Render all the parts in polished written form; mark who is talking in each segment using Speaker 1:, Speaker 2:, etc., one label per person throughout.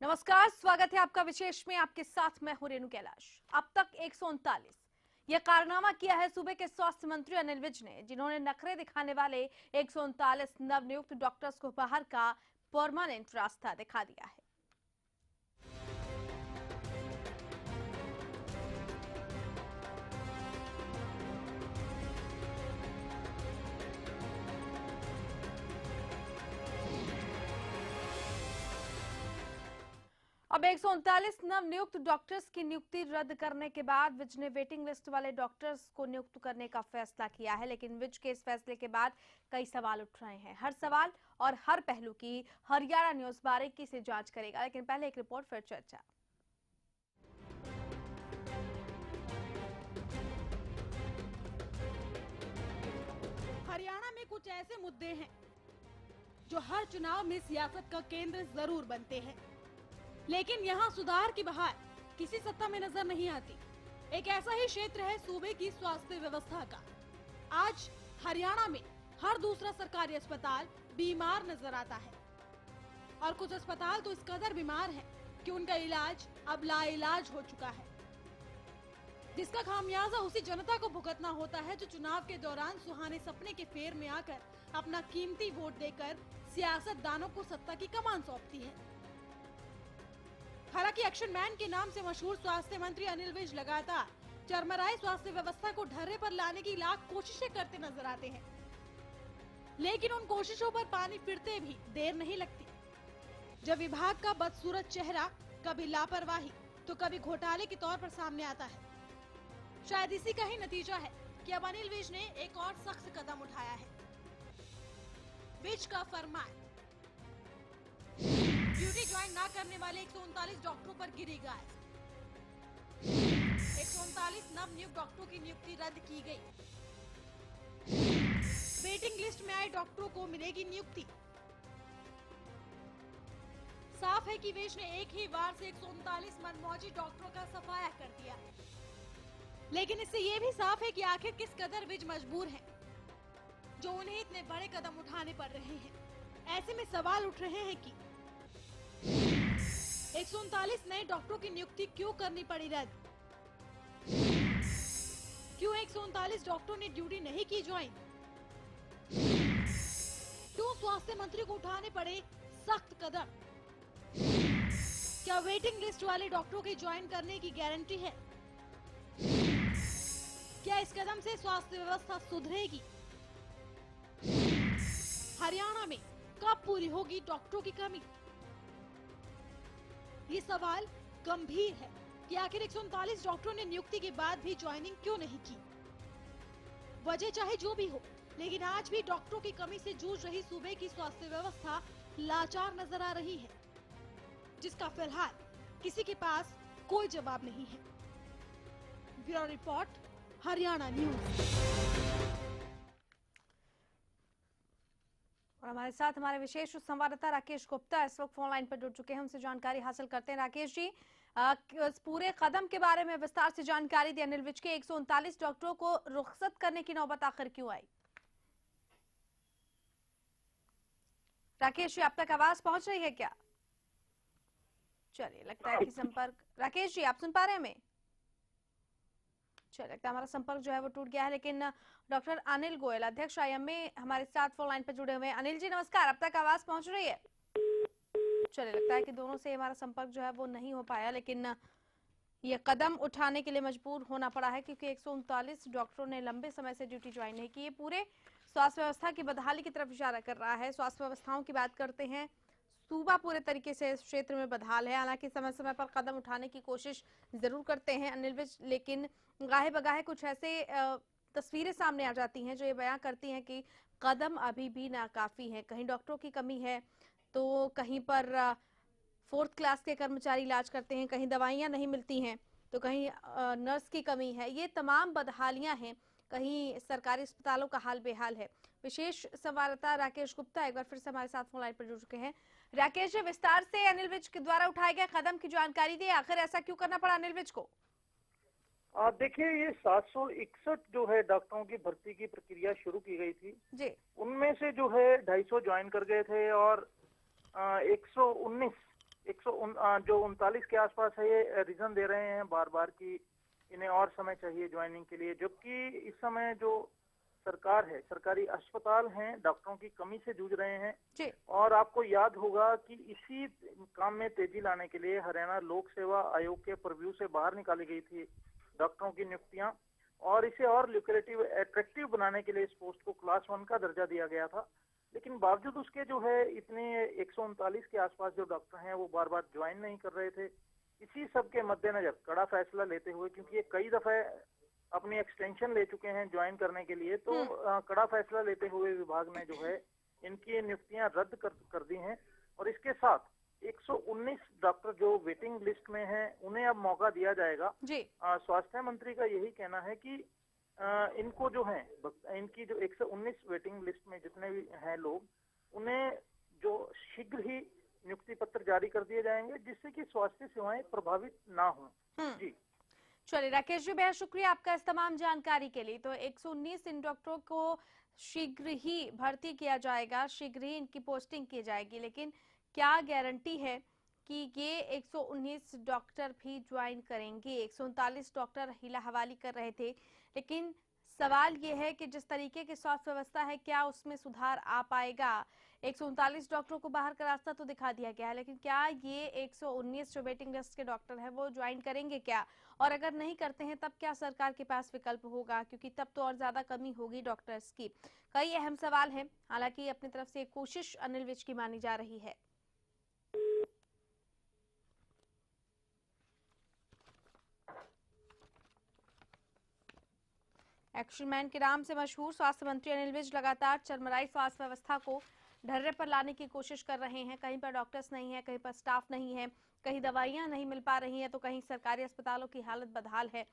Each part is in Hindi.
Speaker 1: नमस्कार, स्वागत है आपका विशेष में। आपके साथ मैं हूं रेणु कैलाश। अब तक 139 यह कारनामा किया है सूबे के स्वास्थ्य मंत्री अनिल विज ने, जिन्होंने नखरे दिखाने वाले 139 नवनियुक्त डॉक्टर्स को बाहर का परमानेंट रास्ता दिखा दिया है। अब 139 नवनियुक्त डॉक्टर्स की नियुक्ति रद्द करने के बाद विज ने वेटिंग लिस्ट वाले डॉक्टर्स को नियुक्त करने का फैसला किया है। लेकिन विज के इस फैसले के बाद कई सवाल उठ रहे हैं। हर सवाल और हर पहलू की हरियाणा न्यूज बारीकी से जांच करेगा। लेकिन पहले एक रिपोर्ट फिर चर्चा।
Speaker 2: हरियाणा में कुछ ऐसे मुद्दे हैं जो हर चुनाव में सियासत का केंद्र जरूर बनते हैं, लेकिन यहाँ सुधार की बहार किसी सत्ता में नजर नहीं आती। एक ऐसा ही क्षेत्र है सूबे की स्वास्थ्य व्यवस्था का। आज हरियाणा में हर दूसरा सरकारी अस्पताल बीमार नजर आता है और कुछ अस्पताल तो इस कदर बीमार हैं कि उनका इलाज अब लाइलाज हो चुका है, जिसका खामियाजा उसी जनता को भुगतना होता है जो चुनाव के दौरान सुहाने सपने के फेर में आकर अपना कीमती वोट देकर सियासतदानों को सत्ता की कमान सौंपती है। हालांकि एक्शन मैन के नाम से मशहूर स्वास्थ्य मंत्री अनिल विज लगातार चरमराई स्वास्थ्य व्यवस्था को ढर्रे पर लाने की लाख कोशिशें करते नजर आते हैं, लेकिन उन कोशिशों पर पानी फिरते भी देर नहीं लगती। जब विभाग का बदसूरत चेहरा कभी लापरवाही तो कभी घोटाले के तौर पर सामने आता है, शायद इसी का ही नतीजा है कि अब अनिल विज ने एक और सख्त कदम उठाया है। विज का फरमान, ड्यूटी ज्वाइन न करने वाले 139 डॉक्टरों पर गिरी गाज। 139 नवनियुक्त डॉक्टरों की नियुक्ति रद्द की गई। वेटिंग लिस्ट में आए डॉक्टरों को मिलेगी नियुक्ति। साफ है कि विज ने एक ही बार से 139 मनमौजी डॉक्टरों का सफाया कर दिया, लेकिन इससे ये भी साफ है कि आखिर किस कदर विज मजबूर हैं, जो उन्हें इतने बड़े कदम उठाने पड़ रहे हैं। ऐसे में सवाल उठ रहे हैं कि 139 नए डॉक्टरों की नियुक्ति क्यों करनी पड़ी रद्द? क्यों 139 डॉक्टरों ने ड्यूटी नहीं की ज्वाइन? क्यों स्वास्थ्य मंत्री को उठाने पड़े सख्त कदम? क्या वेटिंग लिस्ट वाले डॉक्टरों की ज्वाइन करने की गारंटी है? क्या इस कदम से स्वास्थ्य व्यवस्था सुधरेगी? हरियाणा में कब पूरी होगी डॉक्टरों की कमी? ये सवाल गंभीर है कि आखिर 139 डॉक्टरों ने नियुक्ति के बाद भी ज्वाइनिंग क्यों नहीं की। वजह चाहे जो भी हो, लेकिन आज भी डॉक्टरों की कमी से जूझ रही सूबे की स्वास्थ्य व्यवस्था लाचार नजर आ रही है, जिसका फिलहाल किसी के पास कोई जवाब नहीं है। Bureau report, Haryana news.
Speaker 1: और हमारे साथ हमारे विशेष संवाददाता राकेश गुप्ता इस वक्त फोन लाइन पर जुड़ चुके हैं। हमसे जानकारी हासिल करते हैं। राकेश जी, इस पूरे कदम के बारे में विस्तार से जानकारी दी। अनिल विज के 139 डॉक्टरों को रुखसत करने की नौबत आखिर क्यों आई? राकेश जी, आप तक आवाज पहुंच रही है क्या? चलिए, लगता है कि संपर्क, राकेश जी आप सुन पा रहे हैं हमें? चलिए, लगता है हमारा संपर्क जो है वो टूट गया है। लेकिन डॉक्टर अनिल गोयल, अध्यक्ष आईएमए, हमारे साथ फोन लाइन पर जुड़े हुए हैं। अनिल जी नमस्कार, अब तक आवाज पहुंच रही है? चलिए, लगता है कि दोनों से हमारा संपर्क जो है वो नहीं हो पाया, लेकिन ये कदम उठाने के लिए मजबूर होना पड़ा है क्योंकि 139 डॉक्टरों ने लंबे समय से ड्यूटी ज्वाइन नहीं की। ये पूरे स्वास्थ्य व्यवस्था की बदहाली की तरफ इशारा कर रहा है। स्वास्थ्य व्यवस्थाओं की बात करते हैं, सूबा पूरे तरीके से इस क्षेत्र में बदहाल है। हालांकि समय समय पर कदम उठाने की कोशिश जरूर करते हैं अनिल विज, लेकिन गाहे बगाहे कुछ ऐसे तस्वीरें सामने आ जाती हैं जो ये बयां करती हैं कि कदम अभी भी नाकाफी हैं। कहीं डॉक्टरों की कमी है, तो कहीं पर फोर्थ क्लास के कर्मचारी इलाज करते हैं, कहीं दवाइयां नहीं मिलती हैं, तो कहीं नर्स की कमी है। ये तमाम बदहालियां हैं। कहीं सरकारी अस्पतालों का हाल बेहाल है। विशेष संवाददाता राकेश गुप्ता एक बार फिर से हमारे साथ फोन लाइन पर जुड़ चुके हैं। राकेश जी, विस्तार से अनिल विज के द्वारा उठाए गए कदम की जानकारी दी। आखिर ऐसा क्यों करना पड़ा अनिल विज को?
Speaker 3: देखिए, ये 761 जो है डॉक्टरों की भर्ती की प्रक्रिया शुरू की गई थी।
Speaker 1: जी।
Speaker 3: उनमें से जो है 250 ज्वाइन कर गए थे और 119 जो 39 के आसपास है, ये रीजन दे रहे हैं बार बार कि इन्हें और समय चाहिए ज्वाइनिंग के लिए। जबकि इस समय जो सरकार है, सरकारी अस्पताल हैं, डॉक्टरों की कमी से जूझ रहे हैं।
Speaker 1: जी।
Speaker 3: और आपको याद होगा कि इसी काम में तेजी लाने के लिए हरियाणा लोक सेवा आयोग के परव्यू से बाहर निकाली गई थी डॉक्टरों की नियुक्तियां, और इसे और ल्यूक्रेटिव एट्रैक्टिव बनाने के लिए इस पोस्ट को क्लास 1 का दर्जा दिया गया था। लेकिन बावजूद उसके जो है इतने 139 के आसपास जो डॉक्टर हैं वो बार बार ज्वाइन नहीं कर रहे थे। इसी सब के मद्देनजर कड़ा फैसला लेते हुए, क्योंकि ये कई दफे अपनी एक्सटेंशन ले चुके हैं ज्वाइन करने के लिए, तो कड़ा फैसला लेते हुए विभाग ने जो है इनकी नियुक्तियां रद्द कर दी हैं। और इसके साथ 119 डॉक्टर जो वेटिंग लिस्ट में हैं उन्हें अब मौका दिया जाएगा।
Speaker 1: जी।
Speaker 3: स्वास्थ्य मंत्री का यही कहना है कि इनको जो है, इनकी जो 119 वेटिंग लिस्ट में जितने भी हैं लोग, उन्हें जो शीघ्र ही नियुक्ति पत्र जारी कर दिए जाएंगे, जिससे कि स्वास्थ्य सेवाएं प्रभावित ना हों। जी
Speaker 1: चलिए राकेश जी, बेहद शुक्रिया आपका इस तमाम जानकारी के लिए। तो 119 इन डॉक्टरों को शीघ्र ही भर्ती किया जाएगा, शीघ्र ही इनकी पोस्टिंग की जाएगी, लेकिन क्या गारंटी है कि ये 119 डॉक्टर भी ज्वाइन करेंगे? 139 डॉक्टर हीला हवाली कर रहे थे, लेकिन सवाल ये है कि जिस तरीके की स्वास्थ्य व्यवस्था है, क्या उसमें सुधार आ पाएगा? 139 डॉक्टरों को बाहर का रास्ता तो दिखा दिया गया है, लेकिन क्या ये 119 जो वेटिंग लिस्ट के डॉक्टर हैं वो ज्वाइन करेंगे क्या? और अगर नहीं करते हैं तब क्या सरकार के पास विकल्प होगा? क्योंकि तब तो और ज्यादा कमी होगी डॉक्टर्स की। कई अहम सवाल हैं। हालांकि अपनी तरफ से कोशिश अनिल विज की मानी जा रही है। एक्शन मैन के नाम से मशहूर स्वास्थ्य मंत्री अनिल विज लगातार चरमराई स्वास्थ्य व्यवस्था को ढर्रे पर लाने की कोशिश कर रहे हैं। कहीं पर डॉक्टर्स नहीं है, कहीं पर स्टाफ नहीं है, कहीं दवाइयां नहीं मिल पा रही हैं, तो कहीं सरकारी अस्पतालों की हालत बदहाल है।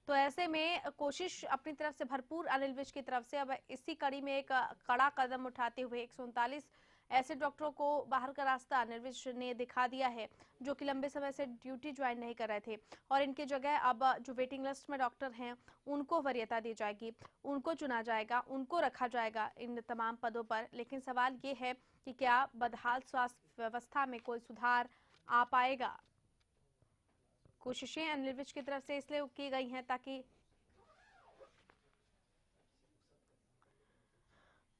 Speaker 1: तो ऐसे में कोशिश अपनी तरफ से भरपूर अनिल विज की तरफ से। अब इसी कड़ी में एक कड़ा कदम उठाते हुए 139 ऐसे डॉक्टरों को बाहर का रास्ता अनिल विज ने दिखा दिया है, जो कि लंबे समय से ड्यूटी ज्वाइन नहीं कर रहे थे। और इनकी जगह अब जो वेटिंग लिस्ट में डॉक्टर हैं उनको वरीयता दी जाएगी, उनको चुना जाएगा, उनको रखा जाएगा इन तमाम पदों पर। लेकिन सवाल ये है कि क्या बदहाल स्वास्थ्य व्यवस्था में कोई सुधार आ पाएगा? कोशिशें अनिल विज की तरफ से इसलिए की गई हैं ताकि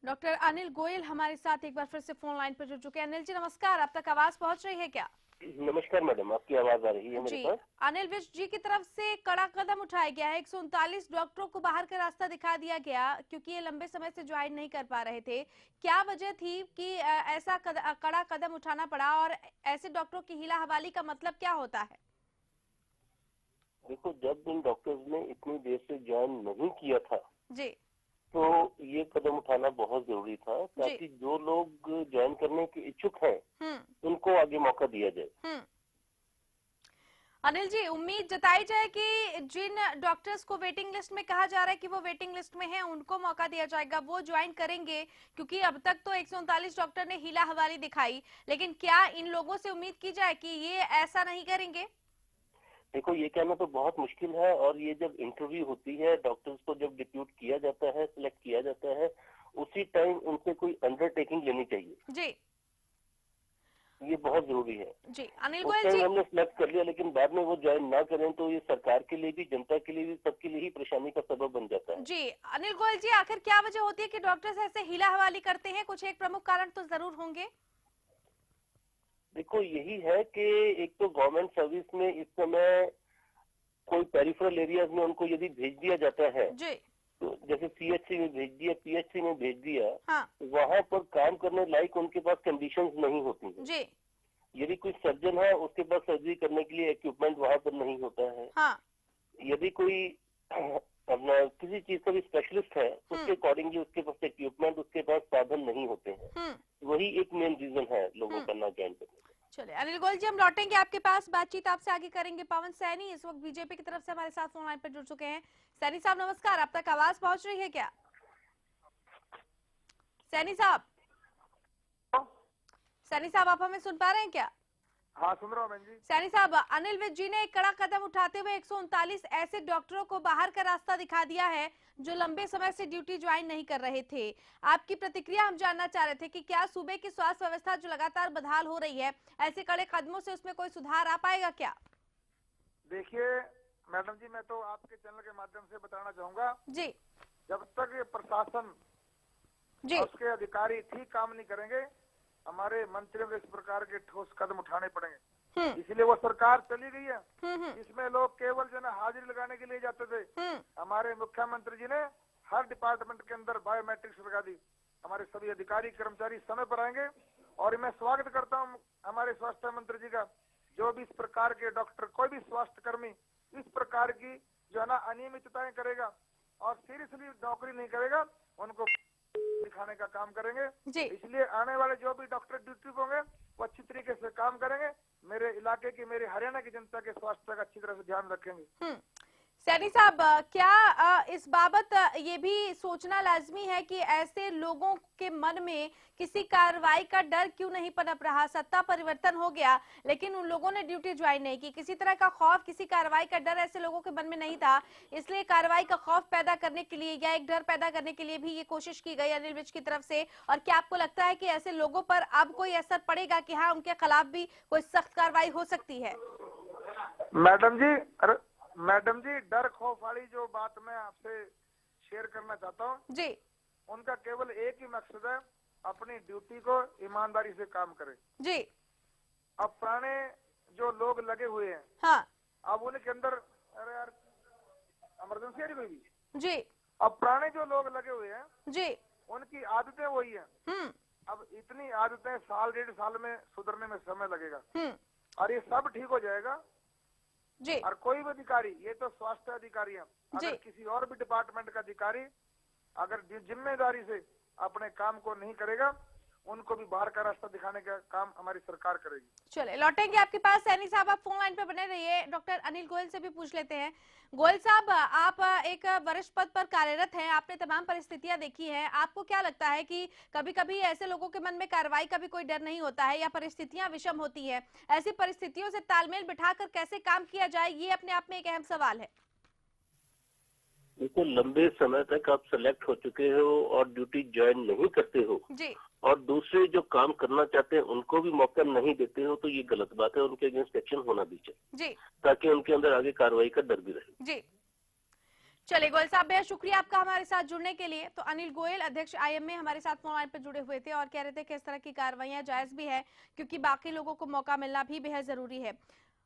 Speaker 1: डॉक्टर अनिल गोयल हमारे साथ एक बार फिर से फोन लाइन पर जुड़ चुके हैं। अनिल जी नमस्कार, आप तक आवाज पहुंच रही है क्या?
Speaker 3: नमस्कार मैडम, आपकी आवाज आ रही है मेरे पास?
Speaker 1: अनिल विज जी की तरफ से कड़ा कदम उठाया गया है। 139 डॉक्टरों को बाहर का रास्ता दिखा दिया गया, क्योंकि ये लंबे समय से ज्वाइन नहीं कर पा रहे थे। क्या वजह थी कि ऐसा कड़ा कदम उठाना पड़ा, और ऐसे डॉक्टरों की हीला हवाली का मतलब क्या होता है?
Speaker 3: देखो, जब इन डॉक्टर्स ने इतनी देर से ज्वाइन नहीं किया था
Speaker 1: जी,
Speaker 3: तो ये कदम उठाना बहुत जरूरी था, ताकि जो लोग ज्वाइन करने के इच्छुक हैं उनको आगे मौका दिया जाए।
Speaker 1: अनिल जी, उम्मीद जताई जाए कि जिन डॉक्टर्स को वेटिंग लिस्ट में कहा जा रहा है कि वो वेटिंग लिस्ट में हैं, उनको मौका दिया जाएगा, वो ज्वाइन करेंगे। क्योंकि अब तक तो 139 डॉक्टर ने हीला हवाली दिखाई, लेकिन क्या इन लोगों से उम्मीद की जाए कि ये ऐसा नहीं करेंगे?
Speaker 3: देखो, ये कहना तो बहुत मुश्किल है, और ये जब इंटरव्यू होती है, डॉक्टर्स को जब डिप्यूट किया जाता है, सिलेक्ट किया जाता है, उसी टाइम उनसे कोई अंडरटेकिंग लेनी चाहिए
Speaker 1: जी,
Speaker 3: ये बहुत जरूरी है।
Speaker 1: जी अनिल
Speaker 3: उस
Speaker 1: गोयल
Speaker 3: टाइम
Speaker 1: जी,
Speaker 3: हमने सिलेक्ट कर लिया, लेकिन बाद में वो ज्वाइन ना करें तो ये सरकार के लिए भी, जनता के लिए भी, सबके लिए ही परेशानी का सबब बन जाता है।
Speaker 1: जी अनिल गोयल जी, आखिर क्या वजह होती है कि डॉक्टर्स ऐसे हीला हवाली करते हैं? कुछ एक प्रमुख कारण तो जरूर होंगे।
Speaker 3: देखो, यही है कि एक तो गवर्नमेंट सर्विस में इस समय कोई पेरिफेरल एरियाज में उनको यदि भेज दिया जाता है,
Speaker 1: जी,
Speaker 3: तो जैसे सीएचसी में भेज दिया, पीएचसी में भेज दिया,
Speaker 1: हाँ,
Speaker 3: वहां पर काम करने लायक उनके पास कंडीशंस नहीं होती हैं।
Speaker 1: जी,
Speaker 3: यदि कोई सर्जन है, उसके पास सर्जरी करने के लिए इक्विपमेंट वहां पर नहीं होता है।
Speaker 1: हाँ,
Speaker 3: यदि कोई
Speaker 4: अपना किसी चीज का भी स्पेशलिस्ट है, उसके अकॉर्डिंगली उसके पास इक्विपमेंट, उसके पास साधन नहीं होते हैं। वही एक मेन रीजन है लोगों का ना ज्वाइन करने का।
Speaker 1: चलिए अनिल गोयल जी, हम लौटेंगे आपके पास, बातचीत आपसे आगे करेंगे। पवन सैनी इस वक्त बीजेपी की तरफ से हमारे साथ फोन लाइन पर जुड़ चुके हैं। सैनी साहब नमस्कार, आप तक आवाज पहुंच रही है क्या? सैनी साहब, सैनी साहब आप हमें सुन पा रहे हैं क्या?
Speaker 3: हाँ, सुन रहा हूँ बहन जी।
Speaker 1: सैनी साहब, अनिल विज जी ने एक कड़ा कदम उठाते हुए 139 ऐसे डॉक्टरों को बाहर का रास्ता दिखा दिया है जो लंबे समय से ड्यूटी ज्वाइन नहीं कर रहे थे। आपकी प्रतिक्रिया हम जानना चाह रहे थे कि क्या सूबे की स्वास्थ्य व्यवस्था जो लगातार बदहाल हो रही है, ऐसे कड़े कदमों से उसमें कोई सुधार आ पाएगा क्या?
Speaker 3: देखिए मैडम जी, मैं तो आपके चैनल के माध्यम से बताना चाहूंगा
Speaker 1: जी
Speaker 3: जब तक ये प्रशासन
Speaker 1: जी
Speaker 3: और उसके अधिकारी ठीक काम नहीं करेंगे, हमारे मंत्रियों को इस प्रकार के ठोस कदम उठाने पड़ेंगे। इसलिए वो सरकार चली गई है इसमें लोग केवल जो है हाजिरी लगाने के लिए जाते थे। हमारे मुख्यमंत्री जी ने हर डिपार्टमेंट के अंदर बायोमेट्रिक्स लगा दी। हमारे सभी अधिकारी कर्मचारी समय पर आएंगे और मैं स्वागत करता हूँ हमारे स्वास्थ्य मंत्री जी का। जो भी इस प्रकार के डॉक्टर, कोई भी स्वास्थ्य कर्मी इस प्रकार की जो है ना अनियमितताएं करेगा और सीरियसली नौकरी नहीं करेगा, उनको दिखाने का काम करेंगे। इसलिए आने वाले जो भी डॉक्टर ड्यूटी पे होंगे वो अच्छी तरीके से काम करेंगे। मेरे इलाके की, मेरे हरियाणा की जनता के स्वास्थ्य का अच्छी तरह से ध्यान रखेंगे।
Speaker 1: सैनी साहब, क्या इस बाबत ये भी सोचना लाजमी है कि ऐसे लोगों के मन में किसी कार्रवाई का डर क्यों नहीं पनप रहा? सत्ता परिवर्तन हो गया लेकिन उन लोगों ने ड्यूटी ज्वाइन नहीं की, किसी तरह का खौफ, किसी कार्रवाई का डर ऐसे लोगों के मन में नहीं था, इसलिए कार्रवाई का खौफ पैदा करने के लिए या एक डर पैदा करने के लिए भी ये कोशिश की गई अनिल विज की तरफ से। और क्या आपको लगता है कि ऐसे लोगों पर अब कोई असर पड़ेगा कि हाँ, उनके खिलाफ भी कोई सख्त कार्रवाई हो सकती है?
Speaker 3: मैडम जी, डर खौफ वाली जो बात मैं आपसे शेयर करना चाहता हूँ
Speaker 1: जी,
Speaker 3: उनका केवल एक ही मकसद है, अपनी ड्यूटी को ईमानदारी से काम करें
Speaker 1: जी।
Speaker 3: अब पुराने जो लोग लगे हुए हैं,
Speaker 1: हाँ
Speaker 3: अब उनके अंदर, अरे यार इमरजेंसी है कोई भी
Speaker 1: जी,
Speaker 3: अब पुराने जो लोग लगे हुए हैं
Speaker 1: जी,
Speaker 3: उनकी आदतें वही हैं। अब इतनी आदतें साल 1.5 साल में सुधरने में समय लगेगा और ये सब ठीक हो जाएगा
Speaker 1: जी।
Speaker 3: और कोई भी अधिकारी, ये तो स्वास्थ्य अधिकारी हैं, अगर किसी और भी डिपार्टमेंट का अधिकारी अगर जिम्मेदारी से अपने काम को नहीं करेगा, उनको भी बाहर का रास्ता दिखाने का काम हमारी सरकार करेगी।
Speaker 1: चले लौटेंगे आपके पास। सैनी साहब, आप फोन लाइन पे बने रहिए। डॉक्टर अनिल गोयल से भी पूछ लेते हैं। गोयल साहब, आप एक वरिष्ठ पद पर कार्यरत हैं, आपने तमाम परिस्थितियां देखी हैं, आपको क्या लगता है कि कभी कभी ऐसे लोगों के मन में कार्रवाई का भी कोई डर नहीं होता है या परिस्थितियां विषम होती है? ऐसी परिस्थितियों से तालमेल बिठाकर कैसे काम किया जाए, ये अपने आप में एक अहम सवाल है।
Speaker 4: देखो, लंबे समय तक आप सेलेक्ट हो चुके हो और ड्यूटी ज्वाइन नहीं करते हो
Speaker 1: जी,
Speaker 4: और दूसरे जो काम करना चाहते हैं उनको भी मौका नहीं देते हो, तो ये गलत बात है। उनके अगेंस्ट एक्शन होना भी चाहिए
Speaker 1: जी,
Speaker 4: ताकि उनके अंदर आगे कार्रवाई का डर भी रहे।
Speaker 1: जी। चलिए गोयल साहब, बेहद शुक्रिया आपका हमारे साथ जुड़ने के लिए। तो अनिल गोयल, अध्यक्ष आईएमए, हमारे साथ फोन लाइन पर जुड़े हुए थे और कह रहे थे कि इस तरह की कार्रवाइयां जायज भी है क्योंकि बाकी लोगों को मौका मिलना भी बेहद जरूरी है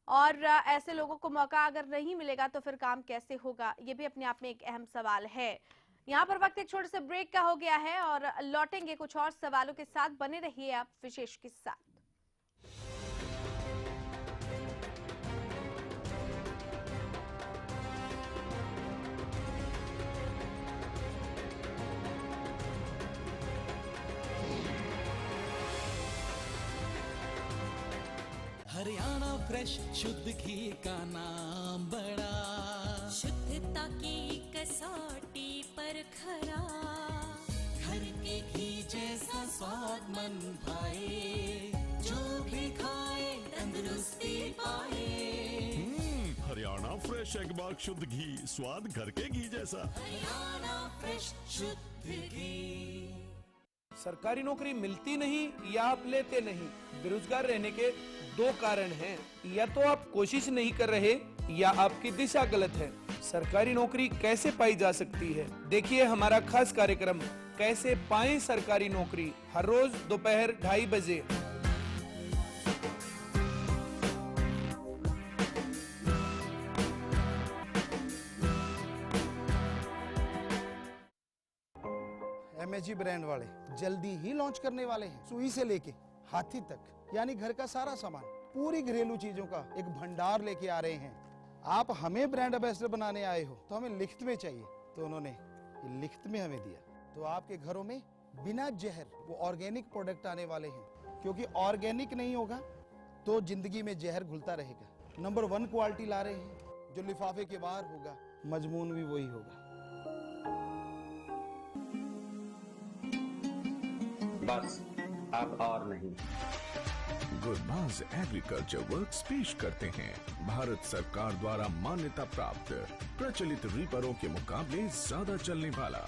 Speaker 1: और ऐसे लोगों को मौका अगर नहीं मिलेगा तो फिर काम कैसे होगा, ये भी अपने आप में एक अहम सवाल है। यहाँ पर वक्त एक छोटे से ब्रेक का हो गया है और लौटेंगे कुछ और सवालों के साथ। बने रहिए आप विशेष के साथ।
Speaker 5: हरियाणा फ्रेश शुद्ध घी का नाम बड़ा,
Speaker 6: शुद्धता की कसौटी पर खरा,
Speaker 5: घर के घी जैसा स्वाद मन भाए, जो भी खाए तंदुरुस्ती पाए।
Speaker 7: हरियाणा फ्रेश एगबाग शुद्ध घी, स्वाद घर के घी जैसा।
Speaker 5: हरियाणा फ्रेश शुद्ध घी।
Speaker 8: सरकारी नौकरी मिलती नहीं या आप लेते नहीं, बेरोजगार रहने के 2 कारण हैं। या तो आप कोशिश नहीं कर रहे या आपकी दिशा गलत है। सरकारी नौकरी कैसे पाई जा सकती है, देखिए हमारा खास कार्यक्रम कैसे पाएं सरकारी नौकरी, हर रोज दोपहर 2:30 बजे।
Speaker 9: MHG ब्रांड वाले जल्दी ही लॉन्च करने वाले हैं। सुई से लेके हाथी तक, यानी घर का सारा सामान, पूरी घरेलू चीजों का एक भंडार लेके आ रहे हैं। आप हमें ब्रांड एम्बेसडर बनाने आए हो तो हमें लिखित में चाहिए, तो उन्होंने ये लिखित में हमें दिया। तो आपके घरों में बिना जहर वो ऑर्गेनिक प्रोडक्ट आने वाले हैं, क्योंकि ऑर्गेनिक नहीं होगा तो जिंदगी में जहर घुलता रहेगा। नंबर 1 क्वालिटी ला रहे हैं, जो लिफाफे के बाहर होगा मजमून भी वही होगा।
Speaker 10: बस अब और नहीं।
Speaker 7: गुरबाज एग्रीकल्चर वर्क्स पेश करते हैं भारत सरकार द्वारा मान्यता प्राप्त प्रचलित रीपरों के मुकाबले ज्यादा चलने वाला,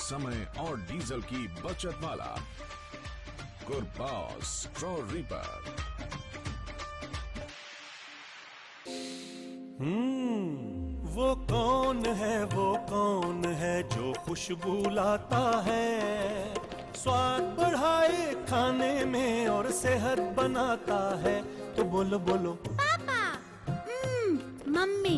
Speaker 7: समय और डीजल की बचत वाला गुरबाज स्ट्रॉ रीपर।
Speaker 5: वो कौन है जो खुशबू लाता है, स्वाद बढ़ाए खाने में और सेहत बनाता है। तो बोलो बोलो
Speaker 6: पापा, मम्मी।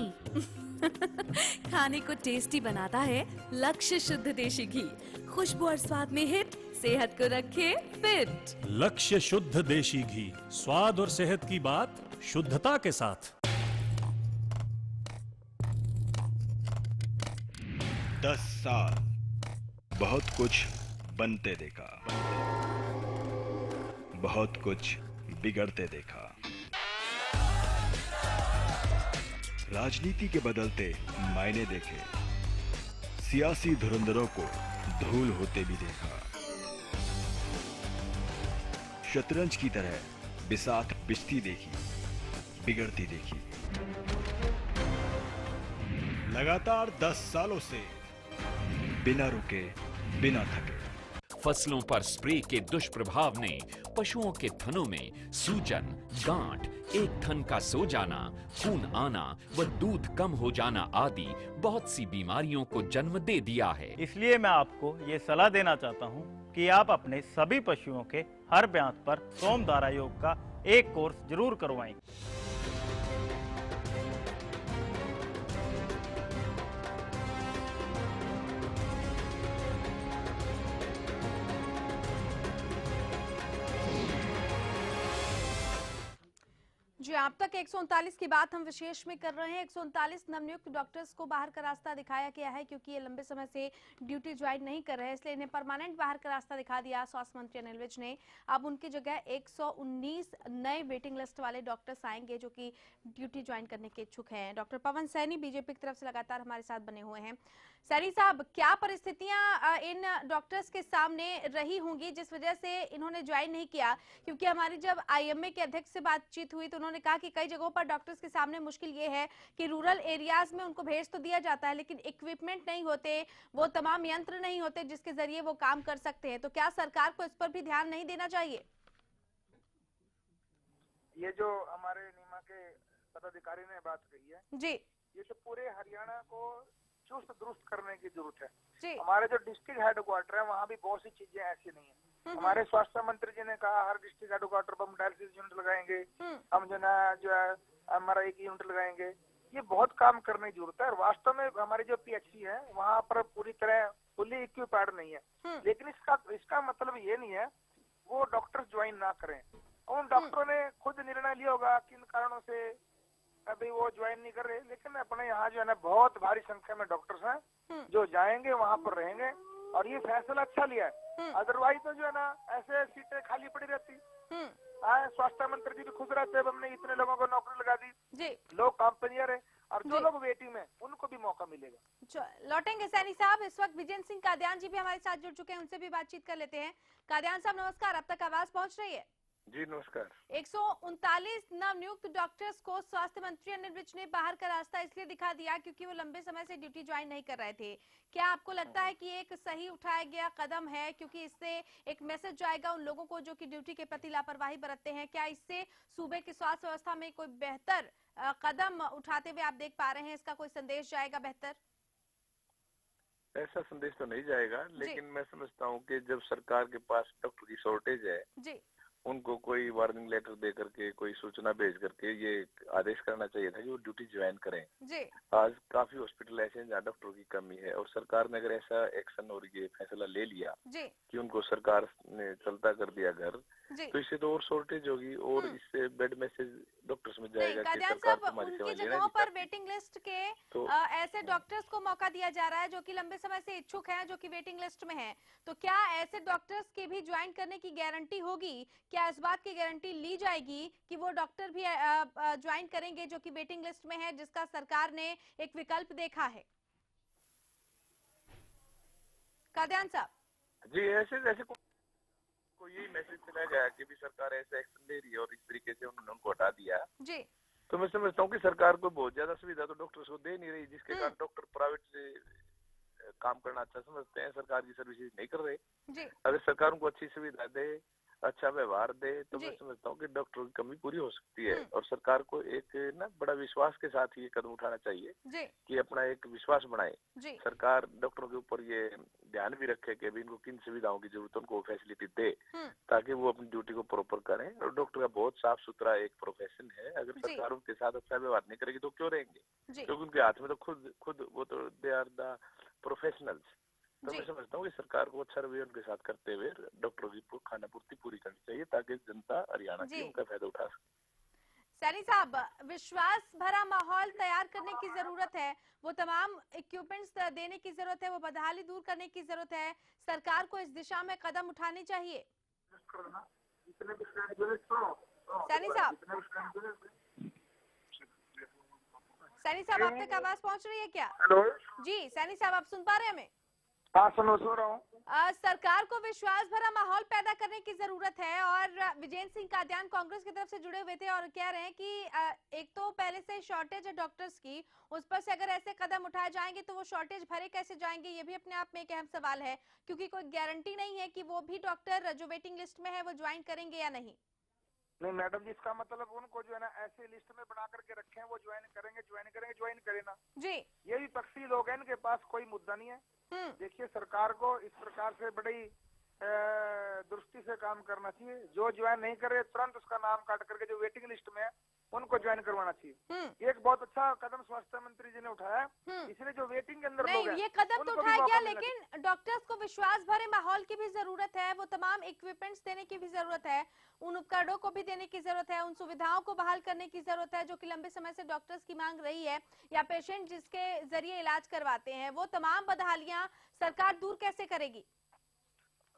Speaker 6: खाने को टेस्टी बनाता है लक्ष्य शुद्ध देशी घी, खुशबू और स्वाद में हिट, सेहत को रखे फिट।
Speaker 11: लक्ष्य शुद्ध देशी घी, स्वाद और सेहत की बात शुद्धता के साथ।
Speaker 12: 10 साल बहुत कुछ बनते देखा, बहुत कुछ बिगड़ते देखा। राजनीति के बदलते मायने देखे, सियासी धुरंधरों को धूल होते भी देखा। शतरंज की तरह बिसात पिसती देखी, बिगड़ती देखी। लगातार 10 सालों से बिना रुके, बिना थके।
Speaker 13: फसलों पर स्प्रे के दुष्प्रभाव ने पशुओं के थनों में सूजन, गांठ, एक थन का सो जाना, खून आना व दूध कम हो जाना आदि बहुत सी बीमारियों को जन्म दे दिया है।
Speaker 14: इसलिए मैं आपको ये सलाह देना चाहता हूँ कि आप अपने सभी पशुओं के हर ब्यांत पर सोमधारा योग का एक कोर्स जरूर करवाएं।
Speaker 1: जी, अब तक 139 की बात हम विशेष में कर रहे हैं। 139 नवनियुक्त डॉक्टर्स को बाहर का रास्ता दिखाया गया है, क्योंकि ये लंबे समय से ड्यूटी ज्वाइन नहीं कर रहे हैं, इसलिए इन्हें परमानेंट बाहर का रास्ता दिखा दिया स्वास्थ्य मंत्री अनिल विज ने। अब उनकी जगह 119 नए वेटिंग लिस्ट वाले डॉक्टर्स आएंगे जो कि ड्यूटी ज्वाइन करने के इच्छुक हैं। डॉक्टर पवन सैनी बीजेपी की तरफ से लगातार हमारे साथ बने हुए हैं। सैनी साहब, क्या परिस्थितियां इन डॉक्टर्स के सामने रही होंगी जिस वजह से इन्होंने ज्वाइन नहीं किया? क्योंकि हमारी जब आईएमए के अध्यक्ष से बातचीत हुई तो उन्होंने कहा कि कई जगहों पर डॉक्टर्स के सामने मुश्किल ये है कि रूरल एरियाज में उनको भेज तो दिया जाता है, लेकिन इक्विपमेंट नहीं होते, वो तमाम यंत्र नहीं होते जिसके जरिए वो काम कर सकते हैं। तो क्या सरकार को इस पर भी ध्यान नहीं देना चाहिए?
Speaker 3: ये जो हमारे नीमा के पदाधिकारी ने बात कही है
Speaker 1: जी,
Speaker 3: ये तो पूरे हरियाणा को चुस्त दुरुस्त करने की जरूरत है
Speaker 1: जी।
Speaker 3: हमारे जो डिस्ट्रिक्ट हेडक्वार्टर है वहाँ भी बहुत सी चीजें ऐसी नहीं है। हमारे स्वास्थ्य मंत्री जी ने कहा हर डिस्ट्रिक्ट हेडक्वार्टर पर हम डायलिसिस यूनिट लगाएंगे, हम जो है हमारा एक यूनिट लगाएंगे। ये बहुत काम करने की जरूरत है। और वास्तव में हमारे जो पीएचसी है वहाँ पर पूरी तरह फुली इक्विपाइड नहीं है, लेकिन इसका मतलब ये नहीं है वो डॉक्टर ज्वाइन ना करें। उन डॉक्टरों ने खुद निर्णय लिया होगा किन कारणों से अभी वो ज्वाइन नहीं कर रहे, लेकिन अपने यहाँ जो है ना बहुत भारी संख्या में डॉक्टर्स हैं जो जाएंगे, वहाँ पर रहेंगे। और ये फैसला अच्छा लिया है, अदरवाइज तो जो है ना ऐसे सीटें खाली पड़ी रहती। स्वास्थ्य मंत्री जी भी खुश रहते हैं, हमने इतने लोगों को नौकरी लगा दी, लोग काम पर नहीं रहे, और जो लोग वेटिंग में उनको भी मौका मिलेगा।
Speaker 1: लौटेंगे सैनी साहब। इस वक्त विजेंद्र सिंह कादियान जी भी हमारे साथ जुड़ चुके हैं, उनसे भी बातचीत कर लेते हैं। कादियान साहब नमस्कार, अब तक आवाज पहुंच रही है?
Speaker 3: जी नमस्कार।
Speaker 1: 139 नवनियुक्त डॉक्टर्स को स्वास्थ्य मंत्री अनिल विज ने बाहर का रास्ता इसलिए दिखा दिया क्योंकि वो लंबे समय से ड्यूटी ज्वाइन नहीं कर रहे थे। क्या आपको लगता है कि एक सही उठाया गया कदम है, क्योंकि इससे एक मैसेज जाएगा उन लोगों को जो कि ड्यूटी के प्रति लापरवाही बरतते हैं? क्या इससे सूबे की स्वास्थ्य व्यवस्था में कोई बेहतर कदम उठाते हुए आप देख पा रहे हैं? इसका कोई संदेश जाएगा बेहतर?
Speaker 15: ऐसा संदेश तो नहीं जाएगा, लेकिन मैं समझता हूँ कि जब सरकार के पास डॉक्टर की शॉर्टेज है
Speaker 1: जी,
Speaker 15: उनको कोई वार्निंग लेटर दे करके, कोई सूचना भेज करके ये आदेश करना चाहिए था कि वो ड्यूटी ज्वाइन करें जी। आज काफी हॉस्पिटल ऐसे हैं जहाँ डॉक्टरों की कमी है, और सरकार ने अगर ऐसा एक्शन और ये फैसला ले लिया जी कि उनको सरकार ने चलता कर दिया घर, तो इससे तो और शॉर्टेज होगी और इससे बेड मैसेज डॉक्टर्स में जाएगा कि
Speaker 1: कादियान
Speaker 15: सरकार
Speaker 1: साहब,
Speaker 15: तुम्हारी सेवा
Speaker 1: उनकी
Speaker 15: लेना
Speaker 1: जगहों
Speaker 15: नहीं
Speaker 1: पर
Speaker 15: चाहती।
Speaker 1: वेटिंग लिस्ट के
Speaker 15: तो
Speaker 1: ऐसे डॉक्टर्स को मौका दिया जा रहा है जो कि लंबे समय से इच्छुक हैं, जो कि वेटिंग लिस्ट में हैं। तो क्या ऐसे डॉक्टर्स की भी ज्वाइन करने की गारंटी होगी? क्या इस बात की गारंटी ली जाएगी कि वो डॉक्टर भी ज्वाइन करेंगे जो कि वेटिंग लिस्ट में है, जिसका सरकार ने एक विकल्प देखा है? कादियान साहब
Speaker 15: जी, ऐसे ऐसे को यही मैसेज चला गया कि भी सरकार ऐसा एक्शन ले रही है और इस तरीके से उन्होंने उनको हटा दिया
Speaker 1: जी।
Speaker 15: तो मैं समझता हूँ कि सरकार को बहुत ज्यादा सुविधा तो डॉक्टर्स को दे नहीं रही, जिसके कारण डॉक्टर प्राइवेट से काम करना अच्छा समझते हैं, सरकार की सर्विसेज नहीं कर रहे।
Speaker 1: जी।
Speaker 15: अगर सरकार उनको अच्छी सुविधा दे, अच्छा व्यवहार दे, तो मैं समझता हूँ कि डॉक्टरों की कमी पूरी हो सकती है। और सरकार को एक ना बड़ा विश्वास के साथ ये कदम उठाना चाहिए कि अपना एक विश्वास बनाए। सरकार डॉक्टरों के ऊपर ये ध्यान भी रखे कि अभी इनको किन सुविधाओं की जरूरत है, उनको फैसिलिटी दे ताकि वो अपनी ड्यूटी को प्रॉपर करें। और डॉक्टर का बहुत साफ सुथरा एक प्रोफेशन है, अगर सरकार उनके साथ अच्छा व्यवहार नहीं करेगी तो क्यों रहेंगे? क्योंकि उनके हाथ में तो खुद वो तो दे आर द प्रोफेशनल्स। तो मैं समझता हूँ कि सरकार को अच्छा रवैया उनके साथ करते हुए डॉक्टरों की खाना पूर्ति पूरी करनी चाहिए ताकि जनता हरियाणा की उनका फायदा उठा सके।
Speaker 1: सैनी साहब, विश्वास भरा माहौल तैयार करने की जरूरत है, वो तमाम इक्विपमेंट्स देने की जरूरत है, वो बदहाली दूर करने की जरूरत है। सरकार को इस दिशा में कदम उठाने चाहिए। सैनी साहब, सैनी साहब, आप तक आवाज पहुंच रही है क्या?
Speaker 3: हेलो
Speaker 1: जी सैनी साहब, आप सुन पा रहे हैं हमें?
Speaker 3: हाँ, सुन रहा हूँ।
Speaker 1: सरकार को विश्वास भरा माहौल पैदा करने की जरूरत है और विजेंद्र सिंह कादियान कांग्रेस की तरफ से जुड़े हुए थे और कह रहे हैं कि एक तो पहले से शॉर्टेज है डॉक्टर्स की, उस पर से अगर ऐसे कदम उठाए जाएंगे तो वो शॉर्टेज भरे कैसे जाएंगे, ये भी अपने आप में एक अहम सवाल है, क्योंकि कोई गारंटी नहीं है कि वो भी डॉक्टर जो वेटिंग लिस्ट में है वो ज्वाइन करेंगे या नहीं।
Speaker 3: नहीं मैडम जी, इसका मतलब उनको जो है ना ऐसे लिस्ट में बना करके रखे हैं, वो ज्वाइन करे ना
Speaker 1: जी।
Speaker 3: ये भी पक्षी लोग हैं, इनके पास कोई मुद्दा नहीं है। देखिए, सरकार को इस प्रकार से बड़ी दृष्टि से काम करना चाहिए। जो ज्वाइन नहीं करे तुरंत उसका नाम काट करके जो वेटिंग लिस्ट में है उनको ज्वाइन करवाना चाहिए। एक बहुत अच्छा कदम स्वास्थ्य मंत्री जी ने उठाया, इसलिए जो वेटिंग के अंदर लोग हैं,
Speaker 1: ये कदम तो उठाया गया, लेकिन डॉक्टर्स को विश्वास भरे माहौल की भी जरूरत है, वो तमाम इक्विपमेंट्स देने की भी जरूरत है, उन उपकरणों को भी देने की जरूरत है, उन सुविधाओं को बहाल करने की जरूरत है जो कि लंबे समय से डॉक्टर्स की मांग रही है, या पेशेंट जिसके जरिए इलाज करवाते हैं, वो तमाम बदहालियां सरकार दूर कैसे करेगी?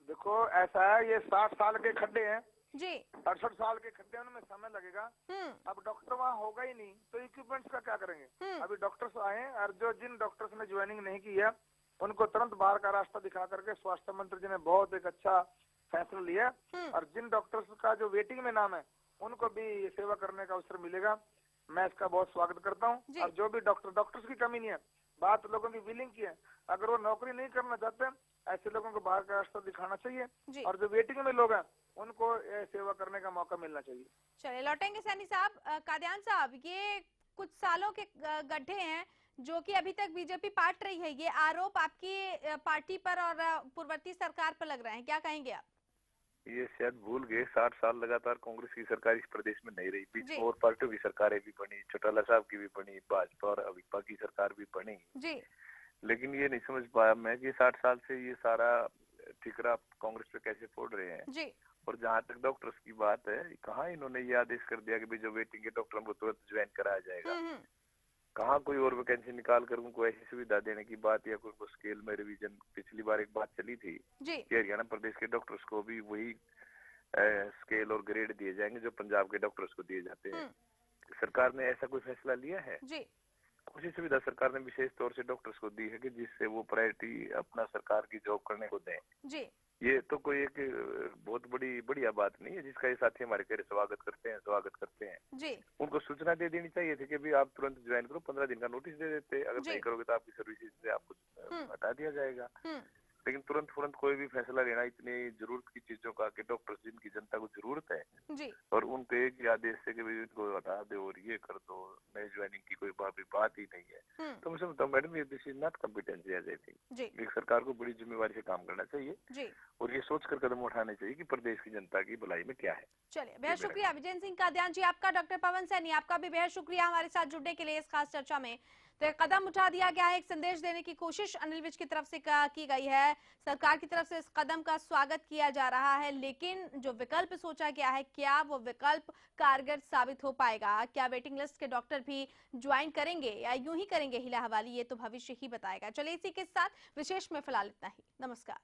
Speaker 3: देखो, ऐसा है, ये 60 साल के खड्डे हैं
Speaker 1: जी,
Speaker 3: 68 साल के खड्डे, उनमें समय लगेगा। अब डॉक्टर वहाँ होगा ही नहीं तो इक्विपमेंट्स का क्या करेंगे? अभी डॉक्टर्स आए और जिन डॉक्टर्स ने ज्वाइनिंग नहीं की है उनको तुरंत बाहर का रास्ता दिखा करके स्वास्थ्य मंत्री जी ने बहुत एक अच्छा फैसला लिया, और जिन डॉक्टर्स का जो वेटिंग में नाम है उनको भी सेवा करने का अवसर मिलेगा। मैं इसका बहुत स्वागत करता हूँ। और जो भी डॉक्टर्स की कमी नहीं है, बात लोगों की विलिंग की है, अगर वो नौकरी नहीं करना चाहते ऐसे लोगों को बाहर का रास्ता दिखाना चाहिए, और जो वेटिंग में लोग हैं उनको सेवा करने का मौका मिलना चाहिए।
Speaker 1: चलिए लौटेंगे सैनी साहब। कादियान साहब, ये कुछ सालों के गड्ढे हैं जो कि अभी तक बीजेपी पाट रही है, ये आरोप आपकी पार्टी पर और पूर्ववर्ती सरकार पर लग रहे हैं, क्या कहेंगे आप?
Speaker 15: ये शायद भूल गए, 60 साल लगातार कांग्रेस की सरकार इस प्रदेश में नहीं रही, बीच और पार्टियों की सरकारें भी बनी, चौटाला साहब की भी बनी, भाजपा और अविपा की सरकार भी बनी
Speaker 1: जी।
Speaker 15: लेकिन ये नहीं समझ पाया मैं कि 60 साल से ये सारा ठिकरा कांग्रेस पे कैसे फोड़ रहे हैं
Speaker 1: जी।
Speaker 15: और जहाँ तक डॉक्टर्स की बात है, कहाँ इन्होंने ये आदेश कर दिया कि जो वेटिंग है डॉक्टर को तुरंत ज्वाइन कराया जाएगा? कहाँ कोई और वैकेंसी निकाल कर उनको ऐसी सुविधा देने की बात, या कोई उनको स्केल में रिवीजन? पिछली बार एक बात चली थी कि हरियाणा प्रदेश के डॉक्टर्स को भी वही स्केल और ग्रेड दिए जाएंगे जो पंजाब के डॉक्टर्स को दिए जाते हैं। सरकार ने ऐसा कोई फैसला लिया है? उसी सुविधा सरकार ने विशेष तौर से डॉक्टर्स को दी है कि जिससे वो प्रायोरिटी अपना सरकार की जॉब करने को दें
Speaker 1: जी।
Speaker 15: ये तो कोई एक बहुत बढ़िया बात नहीं है जिसका ये साथी हमारे घर स्वागत करते हैं
Speaker 1: जी।
Speaker 15: उनको सूचना दे देनी चाहिए थी कि भाई आप तुरंत ज्वाइन करो, 15 दिन का नोटिस दे देते, अगर नहीं करोगे तो आपकी सर्विसेज से आपको हटा दिया जाएगा। लेकिन तुरंत कोई भी फैसला लेना इतनी जरूरत की चीजों का कि डॉक्टर्स जिनकी जनता को जरूरत है
Speaker 1: जी।
Speaker 15: और उनके एक ही आदेश से कि भाई इनको हटा दो और ये कर दो, नए ज्वाइनिंग की कोई बात ही नहीं है। तो मैं समझता हूँ मैडम, ये this is not competency as I think. एक सरकार को बड़ी जिम्मेवारी से काम करना चाहिए
Speaker 1: जी।
Speaker 15: और ये सोचकर कदम उठाने चाहिए कि प्रदेश की जनता की भलाई में क्या है।
Speaker 1: चलिए, बेहद शुक्रिया विजेंद्र सिंह कादियान जी आपका, डॉक्टर पवन सैनी आपका भी बेहद शुक्रिया हमारे साथ जुड़ने के लिए इस खास चर्चा में। तो एक कदम उठा दिया गया है, एक संदेश देने की कोशिश अनिल विज की तरफ से की गई है। सरकार की तरफ से इस कदम का स्वागत किया जा रहा है, लेकिन जो विकल्प सोचा गया है, क्या वो विकल्प कारगर साबित हो पाएगा? क्या वेटिंग लिस्ट के डॉक्टर भी ज्वाइन करेंगे या यूं ही करेंगे हीला हवाली? ये तो भविष्य ही बताएगा। चलिए इसी के साथ विशेष में फिलहाल इतना ही। नमस्कार।